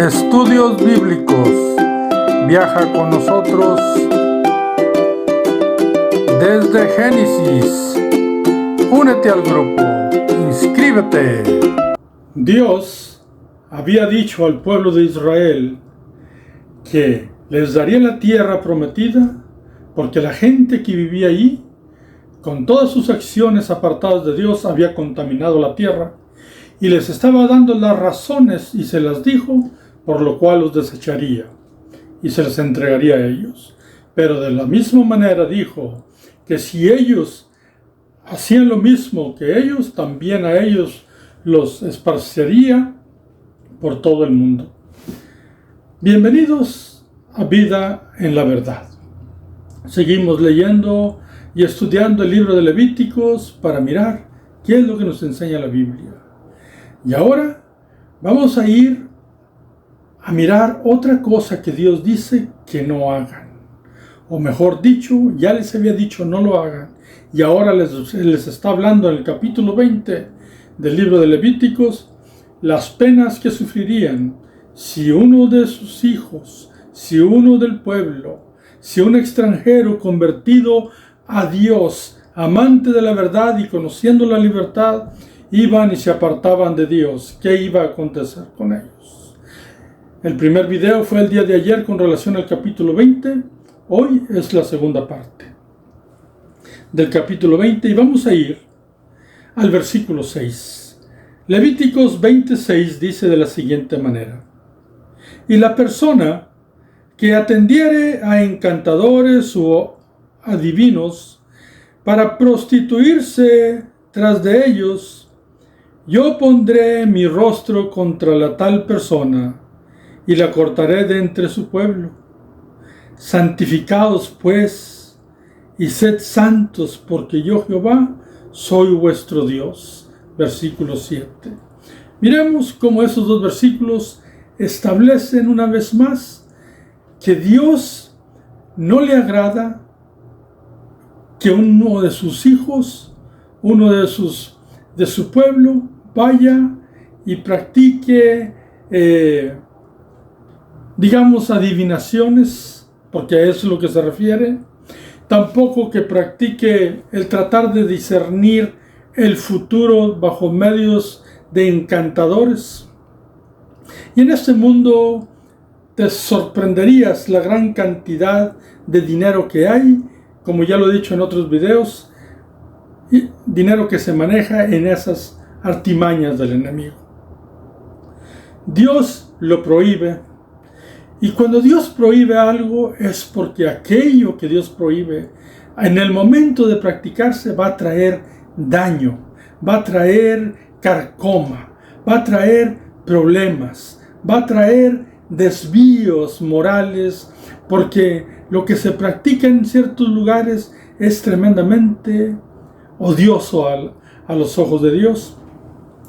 Estudios Bíblicos. Viaja con nosotros desde Génesis. Únete al grupo. Inscríbete. Dios había dicho al pueblo de Israel que les daría la tierra prometida porque la gente que vivía allí, con todas sus acciones apartadas de Dios, había contaminado la tierra y les estaba dando las razones y se las dijo, por lo cual los desecharía y se les entregaría a ellos. Pero de la misma manera dijo que si ellos hacían lo mismo que ellos, también a ellos los esparciría por todo el mundo. Bienvenidos a Vida en la Verdad. Seguimos leyendo y estudiando el libro de Levíticos para mirar qué es lo que nos enseña la Biblia. Y ahora vamos a ir a mirar otra cosa que Dios dice que no hagan. O mejor dicho, ya les había dicho no lo hagan. Y ahora les está hablando en el capítulo 20 del libro de Levíticos las penas que sufrirían si uno de sus hijos, si uno del pueblo, si un extranjero convertido a Dios, amante de la verdad y conociendo la libertad, iban y se apartaban de Dios. ¿Qué iba a acontecer con ellos? El primer video fue el día de ayer con relación al capítulo 20. Hoy es la segunda parte del capítulo 20 y vamos a ir al versículo 6. Levíticos 26 dice de la siguiente manera: y la persona que atendiere a encantadores o adivinos para prostituirse tras de ellos, yo pondré mi rostro contra la tal persona y la cortaré de entre su pueblo. Santificaos pues y sed santos, porque yo Jehová soy vuestro Dios. Versículo 7. Miremos cómo esos dos versículos establecen una vez más que Dios no le agrada que uno de sus hijos, uno de su pueblo, vaya y practique, adivinaciones, porque a eso es lo que se refiere. Tampoco que practique el tratar de discernir el futuro bajo medios de encantadores. Y en este mundo te sorprenderías la gran cantidad de dinero que hay, como ya lo he dicho en otros videos, y dinero que se maneja en esas artimañas del enemigo. Dios lo prohíbe, y cuando Dios prohíbe algo es porque aquello que Dios prohíbe en el momento de practicarse va a traer daño, va a traer carcoma, va a traer problemas, va a traer desvíos morales, porque lo que se practica en ciertos lugares es tremendamente odioso a los ojos de Dios.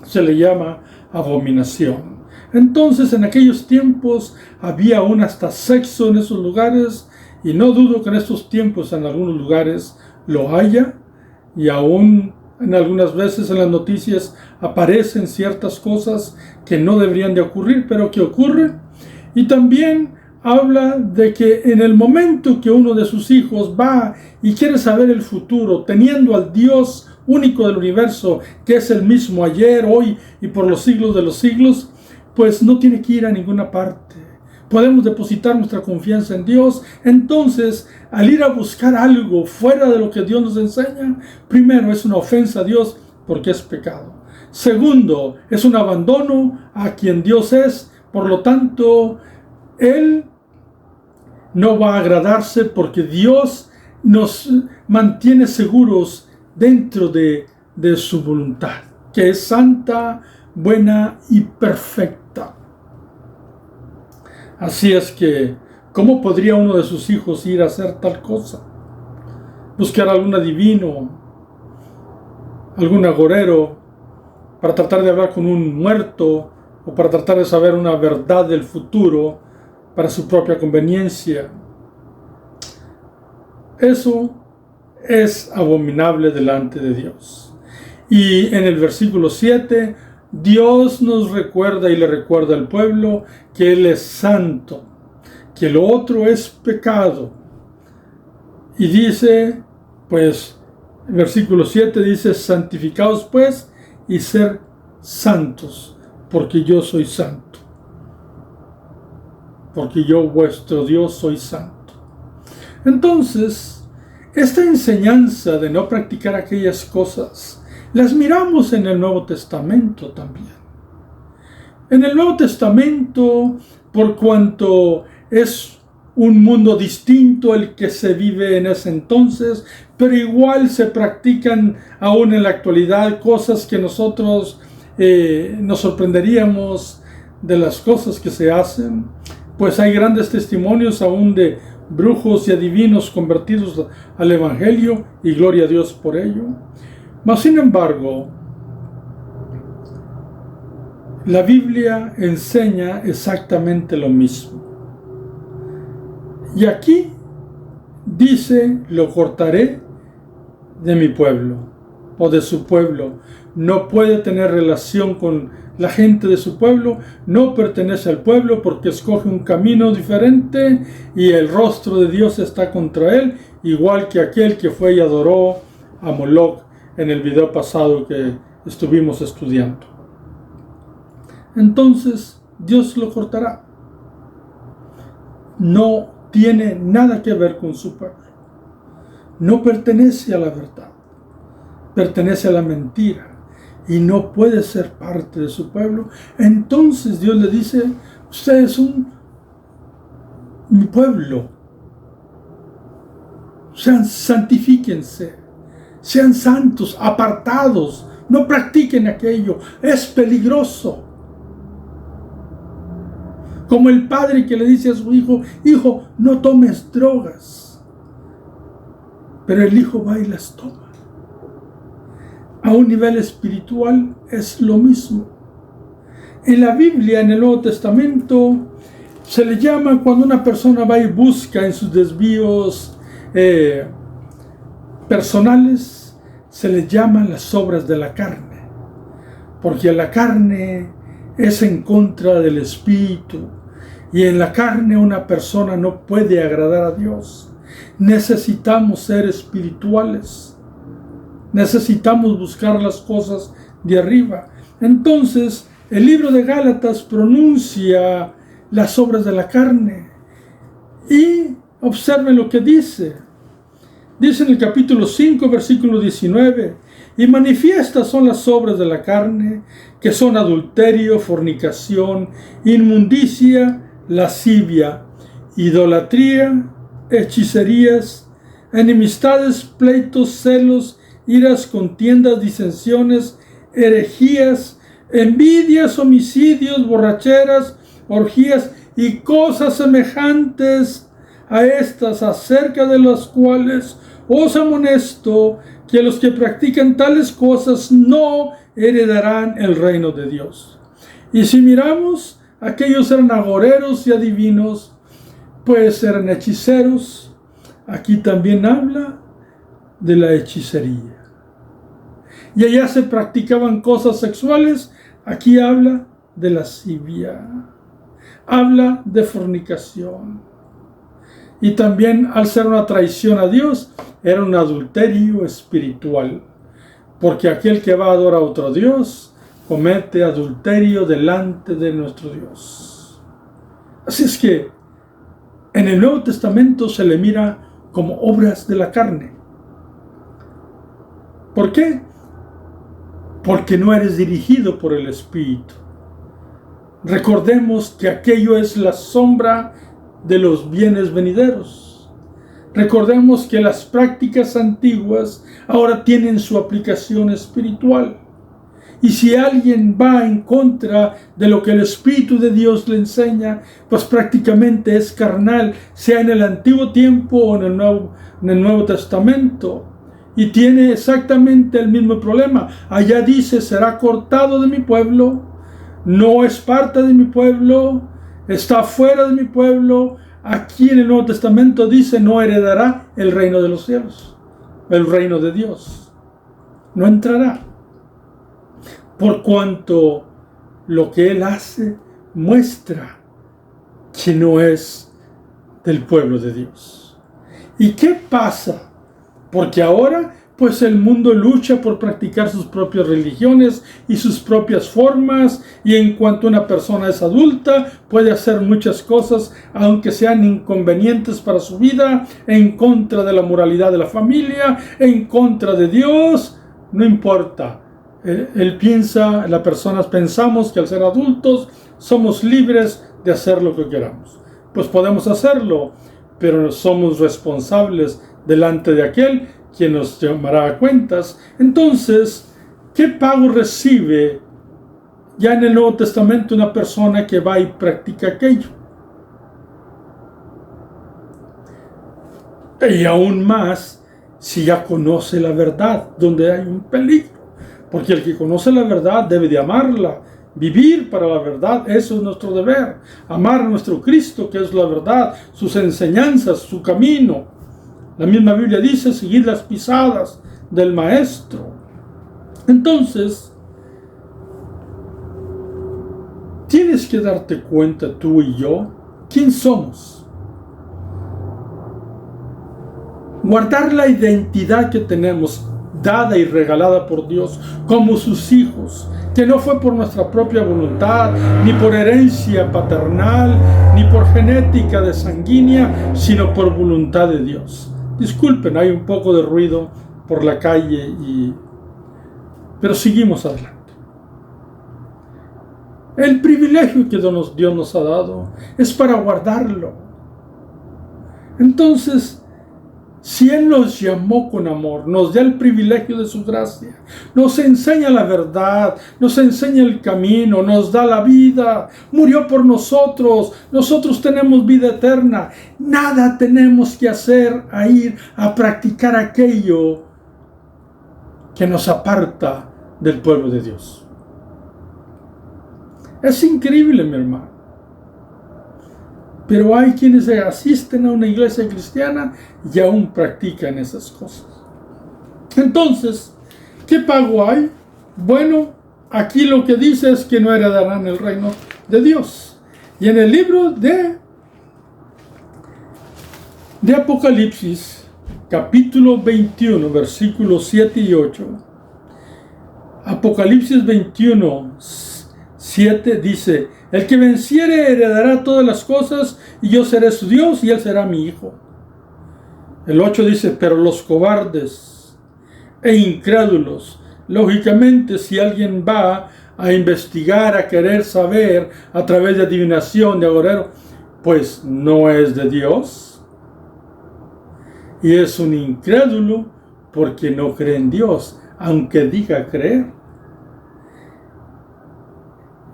Se le llama abominación. Entonces en aquellos tiempos había aún hasta sexo en esos lugares, y no dudo que en estos tiempos en algunos lugares lo haya, y aún en algunas veces en las noticias aparecen ciertas cosas que no deberían de ocurrir, pero que ocurren. Y también habla de que en el momento que uno de sus hijos va y quiere saber el futuro, teniendo al Dios único del universo, que es el mismo ayer, hoy y por los siglos de los siglos, pues no tiene que ir a ninguna parte. Podemos depositar nuestra confianza en Dios. Entonces, al ir a buscar algo fuera de lo que Dios nos enseña, primero es una ofensa a Dios porque es pecado. Segundo, es un abandono a quien Dios es. Por lo tanto, Él no va a agradarse porque Dios nos mantiene seguros dentro de su voluntad, que es santa, buena y perfecta. Así es que, ¿cómo podría uno de sus hijos ir a hacer tal cosa? Buscar algún adivino, algún agorero, para tratar de hablar con un muerto, o para tratar de saber una verdad del futuro para su propia conveniencia. Eso es abominable delante de Dios. Y en el versículo 7 Dios nos recuerda y le recuerda al pueblo que Él es santo, que lo otro es pecado. Y dice, pues, versículo 7 dice, santificaos pues y ser santos, porque yo soy santo. Porque yo, vuestro Dios, soy santo. Entonces, esta enseñanza de no practicar aquellas cosas, las miramos en el Nuevo Testamento también. En el Nuevo Testamento, por cuanto es un mundo distinto el que se vive en ese entonces, pero igual se practican aún en la actualidad cosas que nosotros nos sorprenderíamos de las cosas que se hacen, pues hay grandes testimonios aún de brujos y adivinos convertidos al Evangelio, y gloria a Dios por ello. Mas, sin embargo, la Biblia enseña exactamente lo mismo. Y aquí dice, lo cortaré de mi pueblo, o de su pueblo. No puede tener relación con la gente de su pueblo, no pertenece al pueblo porque escoge un camino diferente y el rostro de Dios está contra él, igual que aquel que fue y adoró a Moloch en el video pasado que estuvimos estudiando. Entonces, Dios lo cortará. No tiene nada que ver con su pueblo. No pertenece a la verdad. Pertenece a la mentira. Y no puede ser parte de su pueblo. Entonces Dios le dice, ustedes son mi pueblo. Santifíquense. Sean santos, apartados. No practiquen aquello. Es peligroso. Como el padre que le dice a su hijo, hijo, no tomes drogas. Pero el hijo va y las toma. A un nivel espiritual es lo mismo. En la Biblia, en el Nuevo Testamento, se le llama cuando una persona va y busca en sus desvíos personales, se le llama las obras de la carne. Porque la carne es en contra del Espíritu. Y en la carne una persona no puede agradar a Dios. Necesitamos ser espirituales. Necesitamos buscar las cosas de arriba. Entonces, el libro de Gálatas pronuncia las obras de la carne. Y observen lo que dice. Dice en el capítulo 5, versículo 19, y manifiestas son las obras de la carne, que son adulterio, fornicación, inmundicia, lascivia, idolatría, hechicerías, enemistades, pleitos, celos, iras, contiendas, disensiones, herejías, envidias, homicidios, borracheras, orgías y cosas semejantes a estas, acerca de las cuales os amonesto que los que practican tales cosas no heredarán el reino de Dios. Y si miramos, aquellos eran agoreros y adivinos, pues eran hechiceros. Aquí también habla de la hechicería. Y allá se practicaban cosas sexuales, aquí habla de lascivia. Habla de fornicación. Y también, al ser una traición a Dios, era un adulterio espiritual. Porque aquel que va a adorar a otro Dios, comete adulterio delante de nuestro Dios. Así es que, en el Nuevo Testamento se le mira como obras de la carne. ¿Por qué? Porque no eres dirigido por el Espíritu. Recordemos que aquello es la sombra de los bienes venideros. Recordemos que las prácticas antiguas ahora tienen su aplicación espiritual. Y si alguien va en contra de lo que el Espíritu de Dios le enseña, pues prácticamente es carnal, sea en el Antiguo Tiempo o en el Nuevo Testamento. Y tiene exactamente el mismo problema. Allá dice, será cortado de mi pueblo, no es parte de mi pueblo, está fuera de mi pueblo. Aquí en el Nuevo Testamento dice, no heredará el reino de los cielos, el reino de Dios. No entrará. por cuanto lo que él hace muestra que no es del pueblo de Dios. ¿Y qué pasa? Porque ahora, pues el mundo lucha por practicar sus propias religiones y sus propias formas, y en cuanto una persona es adulta, puede hacer muchas cosas, aunque sean inconvenientes para su vida, en contra de la moralidad de la familia, en contra de Dios, no importa. Las personas pensamos que al ser adultos somos libres de hacer lo que queramos. Pues podemos hacerlo, pero somos responsables delante de aquel quien nos llamará a cuentas. Entonces, ¿qué pago recibe ya en el Nuevo Testamento una persona que va y practica aquello? Y aún más, si ya conoce la verdad, donde hay un peligro. Porque el que conoce la verdad debe de amarla, vivir para la verdad, eso es nuestro deber. Amar a nuestro Cristo, que es la verdad, sus enseñanzas, su camino. La misma Biblia dice, seguir las pisadas del Maestro. Entonces, tienes que darte cuenta tú y yo, ¿quién somos? Guardar la identidad que tenemos, dada y regalada por Dios, como sus hijos, que no fue por nuestra propia voluntad, ni por herencia paternal, ni por genética de sanguínea, sino por voluntad de Dios. Disculpen, hay un poco de ruido por la calle, pero seguimos adelante. El privilegio que Dios nos ha dado es para guardarlo. Entonces, si Él nos llamó con amor, nos da el privilegio de su gracia, nos enseña la verdad, nos enseña el camino, nos da la vida, murió por nosotros, nosotros tenemos vida eterna, nada tenemos que hacer a ir a practicar aquello que nos aparta del pueblo de Dios. Es increíble, mi hermano. Pero hay quienes asisten a una iglesia cristiana y aún practican esas cosas. Entonces, ¿qué pago hay? Bueno, aquí lo que dice es que no heredarán el reino de Dios. Y en el libro de Apocalipsis, capítulo 21, versículos 7 y 8, Apocalipsis 21, 7 dice: el que venciere heredará todas las cosas, y yo seré su Dios, y él será mi hijo. El 8 dice: pero los cobardes e incrédulos, lógicamente, si alguien va a investigar, a querer saber a través de adivinación, de agorero, pues no es de Dios. Y es un incrédulo porque no cree en Dios, aunque diga creer.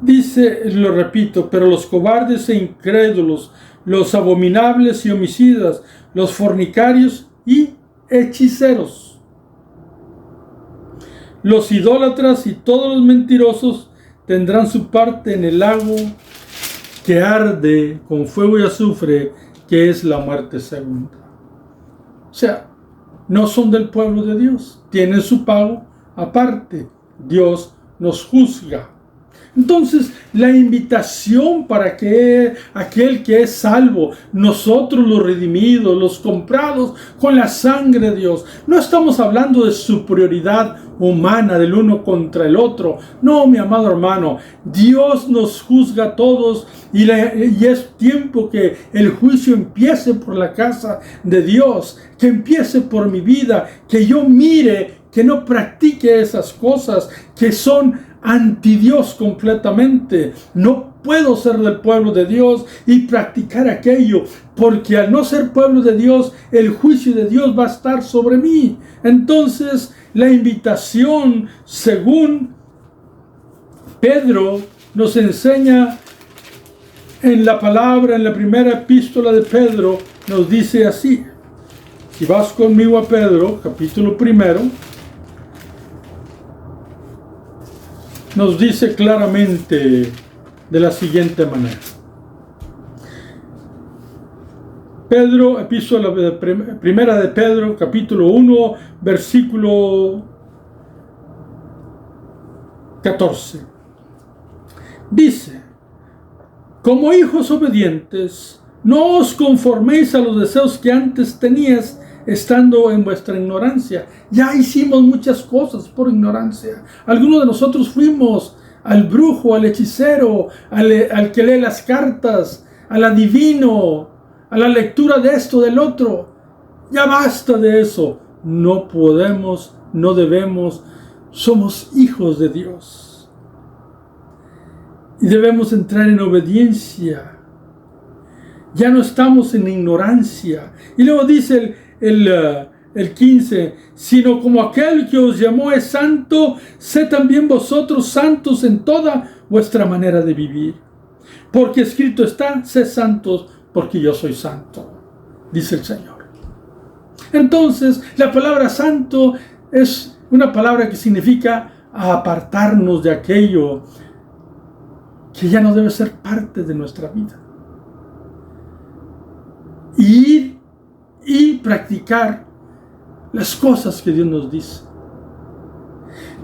Dice, lo repito, pero los cobardes e incrédulos, los abominables y homicidas, los fornicarios y hechiceros, los idólatras y todos los mentirosos tendrán su parte en el lago que arde con fuego y azufre, que es la muerte segunda. O sea, no son del pueblo de Dios, tienen su pago aparte. Dios nos juzga. Entonces, la invitación para que aquel que es salvo, nosotros los redimidos, los comprados con la sangre de Dios, no estamos hablando de superioridad humana del uno contra el otro. No, mi amado hermano, Dios nos juzga a todos y es tiempo que el juicio empiece por la casa de Dios, que empiece por mi vida, que yo mire, que no practique esas cosas que son anti Dios completamente. No puedo ser del pueblo de Dios y practicar aquello, porque al no ser pueblo de Dios, el juicio de Dios va a estar sobre mí. Entonces, la invitación, según Pedro nos enseña en la palabra, en la primera epístola de Pedro, nos dice así. Si vas conmigo a Pedro, capítulo 1, nos dice claramente de la siguiente manera. Pedro, epístola primera de Pedro, capítulo 1, versículo 14. Dice: como hijos obedientes, no os conforméis a los deseos que antes tenías estando en vuestra ignorancia. Ya hicimos muchas cosas por ignorancia. Algunos de nosotros fuimos al brujo, al hechicero, al que lee las cartas, al adivino, a la lectura de esto, del otro. Ya basta de eso. No podemos, no debemos. Somos hijos de Dios. Y debemos entrar en obediencia. Ya no estamos en ignorancia. Y luego dice el 15, sino como aquel que os llamó es santo, sé también vosotros santos en toda vuestra manera de vivir. Porque escrito está, sé santos porque yo soy santo, dice el Señor. Entonces, la palabra santo es una palabra que significa apartarnos de aquello que ya no debe ser parte de nuestra vida. Ir y practicar las cosas que Dios nos dice.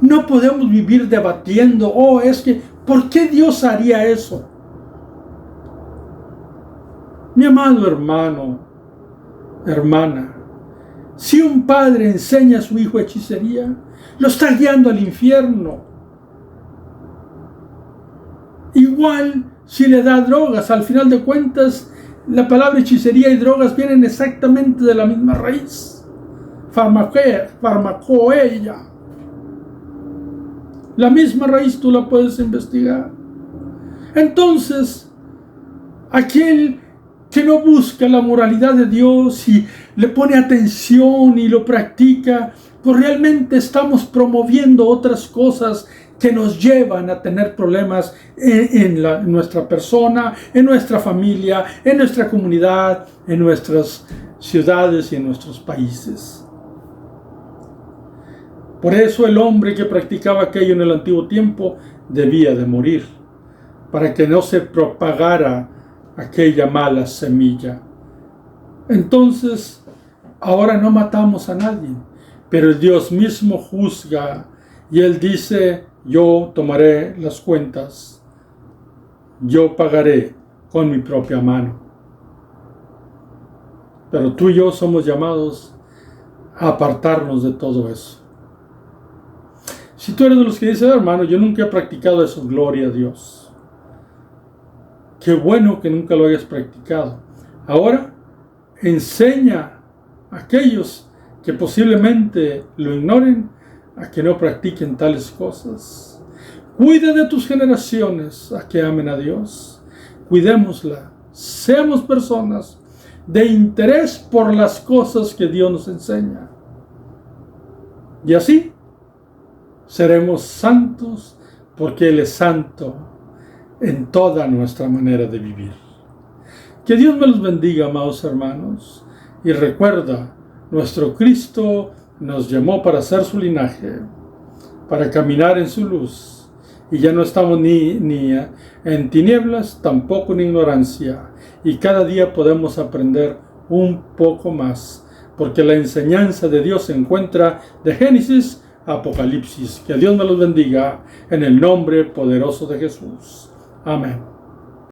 No podemos vivir debatiendo, es que, ¿por qué Dios haría eso? Mi amado hermano, hermana, si un padre enseña a su hijo hechicería, lo está guiando al infierno. Igual si le da drogas, al final de cuentas, la palabra hechicería y drogas vienen exactamente de la misma raíz. Farmacoeia. La misma raíz tú la puedes investigar. Entonces, aquel que no busca la moralidad de Dios y le pone atención y lo practica, pues realmente estamos promoviendo otras cosas que nos llevan a tener problemas en nuestra persona, en nuestra familia, en nuestra comunidad, en nuestras ciudades y en nuestros países. Por eso el hombre que practicaba aquello en el antiguo tiempo debía de morir, para que no se propagara aquella mala semilla. Entonces, ahora no matamos a nadie, pero Dios mismo juzga y Él dice: yo tomaré las cuentas, yo pagaré con mi propia mano. Pero tú y yo somos llamados a apartarnos de todo eso. Si tú eres de los que dicen: hermano, yo nunca he practicado eso, gloria a Dios. Qué bueno que nunca lo hayas practicado. Ahora, enseña a aquellos que posiblemente lo ignoren a que no practiquen tales cosas. Cuida de tus generaciones a que amen a Dios. Cuidémosla. Seamos personas de interés por las cosas que Dios nos enseña. Y así seremos santos porque Él es santo en toda nuestra manera de vivir. Que Dios me los bendiga, amados hermanos. Y recuerda, nuestro Cristo nos llamó para ser su linaje, para caminar en su luz. Y ya no estamos ni en tinieblas, tampoco en ignorancia. Y cada día podemos aprender un poco más, porque la enseñanza de Dios se encuentra de Génesis a Apocalipsis. Que Dios me los bendiga en el nombre poderoso de Jesús. Amén.